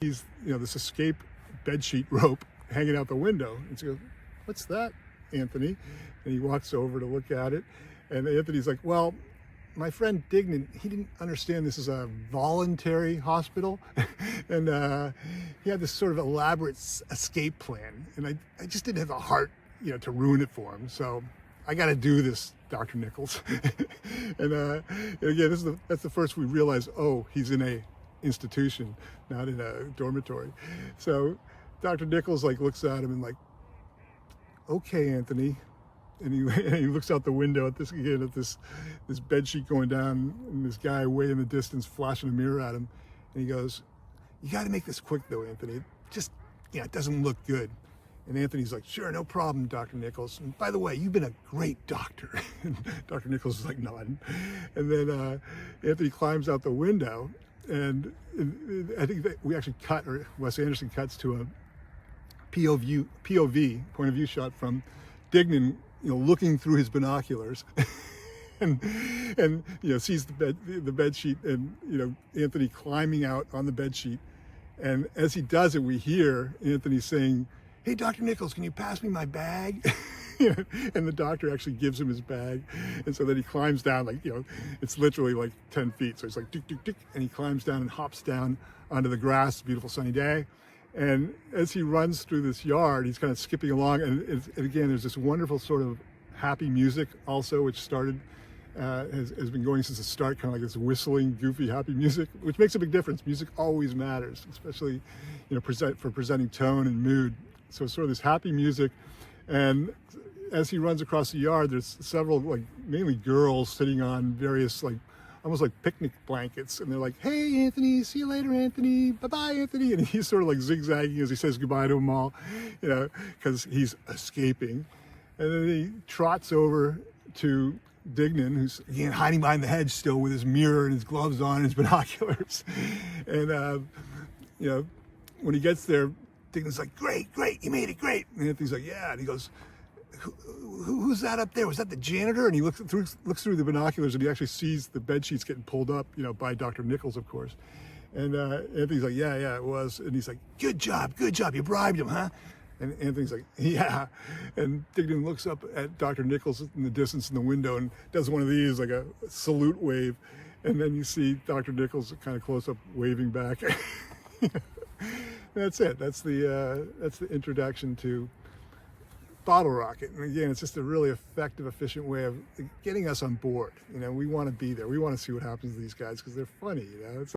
sees, this escape bedsheet rope hanging out the window. And she goes, "What's that, Anthony?" And he walks over to look at it. And Anthony's like, "Well, my friend Dignan, he didn't understand this is a voluntary hospital." And he had this sort of elaborate escape plan. And I just didn't have the heart, to ruin it for him. So I got to do this, Dr. Nichols. And again, that's the first we realize, oh, he's in a institution, not in a dormitory. So Dr. Nichols looks at him and "Okay, Anthony." And he looks out the window at this bed sheet going down, and this guy way in the distance flashing a mirror at him. And he goes, "You got to make this quick though, Anthony. It doesn't look good." And Anthony's like, "Sure, no problem, Dr. Nichols. And by the way, you've been a great doctor." And Dr. Nichols is nodding. And then Anthony climbs out the window, and I think that we actually Wes Anderson cuts to a POV, point of view shot from Dignan, looking through his binoculars. and sees the bed sheet, and Anthony climbing out on the bed sheet. And as he does it, we hear Anthony saying, "Hey, Dr. Nichols, can you pass me my bag?" And the doctor actually gives him his bag. And so then he climbs down, it's literally 10 feet. So he's like, tick, tick, tick. And he climbs down and hops down onto the grass, beautiful sunny day. And as he runs through this yard, he's kind of skipping along. And again, there's this wonderful sort of happy music also, which started, has been going since the start, kind of like this whistling, goofy, happy music, which makes a big difference. Music always matters, especially, for presenting tone and mood. So it's sort of this happy music. And as he runs across the yard, there's several, mainly girls sitting on various, almost like picnic blankets. And they're like, "Hey, Anthony, see you later, Anthony. Bye-bye, Anthony." And he's sort of zigzagging as he says goodbye to them all, because he's escaping. And then he trots over to Dignan, who's again hiding behind the hedge still with his mirror and his gloves on and his binoculars. And, when he gets there, Dignan's like, great, you made it, great. And Anthony's like, "Yeah." And he goes, Who's that up there? Was that the janitor?" And he looks through the binoculars, and he actually sees the bed sheets getting pulled up, by Dr. Nichols, of course. And Anthony's like, yeah, it was. And he's like, good job. You bribed him, huh?" And Anthony's like, "Yeah." And Dignan looks up at Dr. Nichols in the distance in the window and does one of these, like a salute wave. And then you see Dr. Nichols kind of close up waving back. That's it. That's the introduction to Bottle Rocket. And again, it's just a really effective, efficient way of getting us on board. We want to be there. We want to see what happens to these guys because they're funny. It's